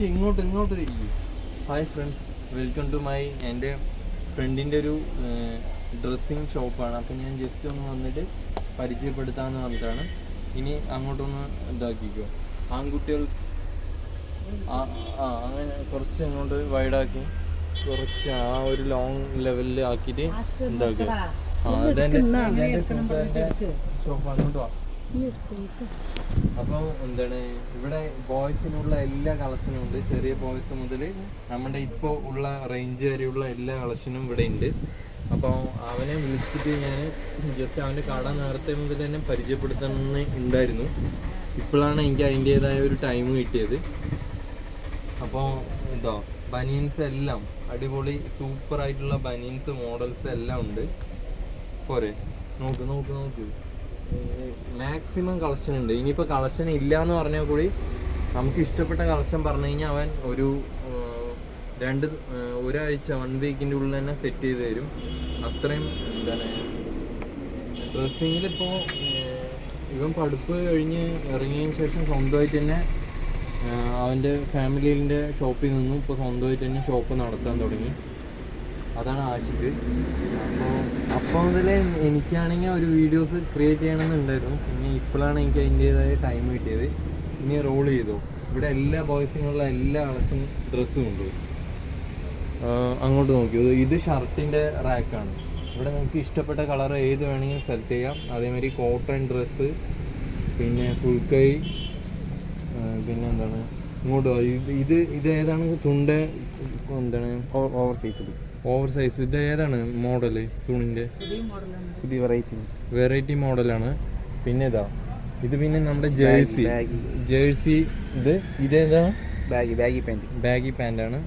ഇങ്ങോട്ട് തിരിക്കും. Hi friends, welcome to my എൻ്റെ ഫ്രണ്ടിൻ്റെ ഒരു ഡ്രസ്സിങ് ഷോപ്പാണ്. അപ്പം ഞാൻ ജസ്റ്റ് ഒന്ന് വന്നിട്ട് പരിചയപ്പെടുത്താമെന്ന് പറഞ്ഞിട്ടാണ്. ഇനി അങ്ങോട്ടൊന്ന് ഇതാക്കിക്കോ. ആൺകുട്ടികൾ അങ്ങനെ കുറച്ച് അങ്ങോട്ട് വൈഡാക്കി കുറച്ച് ആ ഒരു ലോങ് ലെവലിൽ ആക്കിയിട്ട് എന്താക്കുക. അതെൻ്റെ ഷോപ്പാണ്. അങ്ങോട്ട് വാ. അപ്പോൾ എന്താണ്, ഇവിടെ ബോയ്സിനുള്ള എല്ലാ കളക്ഷനും ഉണ്ട്. ചെറിയ ബോയ്സ് മുതൽ നമ്മുടെ ഇപ്പോൾ ഉള്ള റേഞ്ച് വരെയുള്ള എല്ലാ കളക്ഷനും ഇവിടെ ഉണ്ട്. അപ്പോൾ അവനെ വിളിച്ചിട്ട് ഞാൻ ജസ്റ്റ് അവൻ്റെ കട നേരത്തെ മുതൽ തന്നെ പരിചയപ്പെടുത്തണമെന്ന് ഉണ്ടായിരുന്നു. ഇപ്പോഴാണ് എനിക്ക് അതിൻ്റേതായ ഒരു ടൈം കിട്ടിയത്. അപ്പോൾ എന്തോ ബനിയൻസ് എല്ലാം അടിപൊളി സൂപ്പറായിട്ടുള്ള ബനിയൻസ് മോഡൽസ് എല്ലാം ഉണ്ട്. പോരെ, നോക്ക് മാക്സിമം കളക്ഷൻ ഉണ്ട്. ഇനിയിപ്പോൾ കളക്ഷൻ ഇല്ല എന്ന് പറഞ്ഞാൽ കൂടി നമുക്ക് ഇഷ്ടപ്പെട്ട കളക്ഷൻ പറഞ്ഞു കഴിഞ്ഞാൽ അവൻ ഒരാഴ്ച 1 വീക്കിൻ്റെ ഉള്ളിൽ തന്നെ സെറ്റ് ചെയ്ത് തരും. അത്രയും എന്താണ് ഡ്രസ്സിങ്ങിലിപ്പോൾ ഇവൻ പഠിപ്പ് കഴിഞ്ഞ് ഇറങ്ങിയതിന് ശേഷം സ്വന്തമായിട്ട് തന്നെ അവൻ്റെ ഫാമിലിൻ്റെ ഷോപ്പിൽ നിന്നും ഇപ്പോൾ സ്വന്തമായിട്ട് തന്നെ ഷോപ്പ് നടത്താൻ തുടങ്ങി. അതാണ് ആശിക്ക്. അപ്പോൾ മുതലേ എനിക്കാണെങ്കിൽ ഒരു വീഡിയോസ് ക്രിയേറ്റ് ചെയ്യണമെന്നുണ്ടായിരുന്നു. പിന്നെ ഇപ്പോഴാണ് എനിക്ക് അതിൻ്റേതായ ടൈം കിട്ടിയത്. ഇനി റോൾ ചെയ്തു. ഇവിടെ എല്ലാ ബോയ്സിനുള്ള എല്ലാ കളക്ഷൻ ഡ്രസ്സും ഉണ്ട്. അങ്ങോട്ട് നോക്കിയത് ഇത് ഷർട്ടിൻ്റെ റാക്കാണ്. ഇവിടെ നമുക്ക് ഇഷ്ടപ്പെട്ട കളർ ഏത് വേണമെങ്കിലും സെലക്ട് ചെയ്യാം. അതേമാതിരി കോട്ടൺ ഡ്രസ്സ്, പിന്നെ ഫുൾ കൈ, പിന്നെ എന്താണ് ഇങ്ങോട്ട് ഇത് ഏതാണ് തുണ്ട്, എന്താണ് ഓവർ സൈസ് ഇത് ഏതാണ് മോഡല് തുണിൻ്റെ? ഇത് വെറൈറ്റി മോഡലാണ്. പിന്നെ ഇത് പിന്നെ നമ്മുടെ ജേഴ്സി ഇതേതാണ്? ബാഗി പാൻ്റാണ്.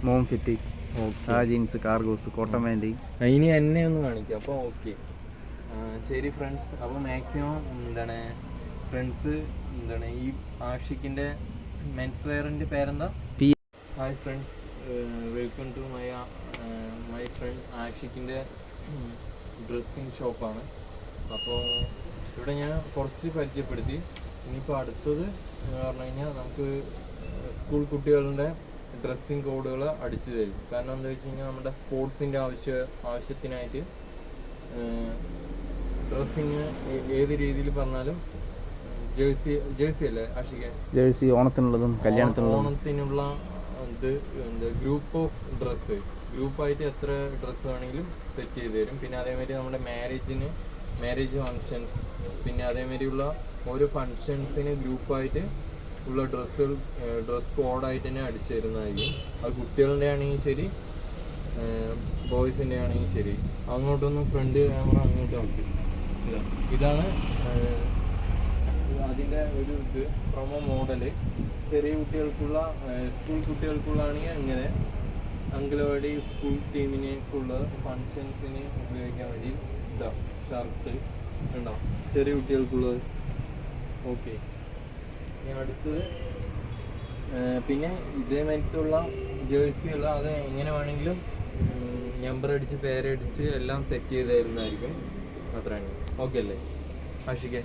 Mom fit jeans, cargos, cotton pant. ഇനി എന്നെ ഒന്ന് കാണിക്കാം. അപ്പോൾ ഓക്കെ, ശരി ഫ്രണ്ട്സ്. അപ്പോൾ മാക്സിമം എന്താണ് ഫ്രണ്ട്സ് എന്താണ് ഈ ആഷിക്കിൻ്റെ മെൻസ് വെയറിൻ്റെ പേരെന്താ? Hi friends, welcome to my friend ആഷിക്കിൻ്റെ ഡ്രസ്സിങ് ഷോപ്പാണ്. അപ്പോൾ ഇവിടെ ഞാൻ കുറച്ച് പരിചയപ്പെടുത്തി. ഇനിയിപ്പോൾ അടുത്തത് എന്ന് പറഞ്ഞു കഴിഞ്ഞാൽ നമുക്ക് സ്കൂൾ കുട്ടികളുടെ ഡ്രസ്സിങ് കോഡുകൾ അടിച്ചു തരും. കാരണം എന്താ വെച്ച് കഴിഞ്ഞാൽ നമ്മുടെ സ്പോർട്സിൻ്റെ ആവശ്യത്തിനായിട്ട് ഡ്രസ്സിങ് ഏത് രീതിയിൽ പറഞ്ഞാലും ജേഴ്സി അല്ലേ ആഷിക്ക്? ജേഴ്സി ഓണത്തിനുള്ളതും ഓണത്തിനുള്ള ഗ്രൂപ്പ് ഓഫ് ഡ്രസ്സ് ഗ്രൂപ്പായിട്ട് എത്ര ഡ്രസ്സ് വേണമെങ്കിലും സെറ്റ് ചെയ്ത് തരും. പിന്നെ അതേമാതിരി നമ്മുടെ മാരേജ് ഫങ്ഷൻസ്, പിന്നെ അതേമാതിരിയുള്ള ഓരോ ഫങ്ഷൻസിന് ഗ്രൂപ്പായിട്ട് ഉള്ള ഡ്രസ് കോഡായിട്ട് തന്നെ അടിച്ചു തരുന്നതായിരിക്കും. അത് കുട്ടികളുടെ ആണെങ്കിൽ ശരി, ബോയ്സിൻ്റെ ആണെങ്കിൽ ശരി. അങ്ങോട്ടൊന്നും ഫ്രണ്ട് ക്യാമറ അങ്ങോട്ട് നോക്കി. ഇതാണ് അതിൻ്റെ ഒരു പ്രൊമോ മോഡല്. ചെറിയ കുട്ടികൾക്കുള്ള സ്കൂൾ കുട്ടികൾക്കുള്ളതാണെങ്കിൽ ഇങ്ങനെ അംഗനവാടി സ്കൂൾ ടീമിനേക്കുള്ള ഫങ്ഷൻസിന് ഉപയോഗിക്കാൻ വേണ്ടി ഷർട്ട് ഉണ്ടാവും, ചെറിയ കുട്ടികൾക്കുള്ളത്. ഓക്കെ, ഇനി അടുത്തത് പിന്നെ ഇതേമാതിരിത്തുള്ള ജേഴ്സികൾ അത് എങ്ങനെ വേണമെങ്കിലും നമ്പർ അടിച്ച് പേരടിച്ച് എല്ലാം സെറ്റ് ചെയ്ത് തരുന്നതായിരിക്കും. അത്രയാണ്. ഓക്കെ അല്ലേ ആഷിക്കെ?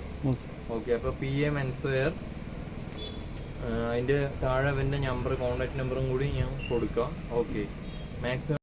ഓക്കെ, അപ്പോൾ PA മെൻസ് വെയർ, അതിൻ്റെ താഴെ അവൻ്റെ കോൺടാക്ട് നമ്പറും കൂടി ഞാൻ കൊടുക്കാം. Okay, maximum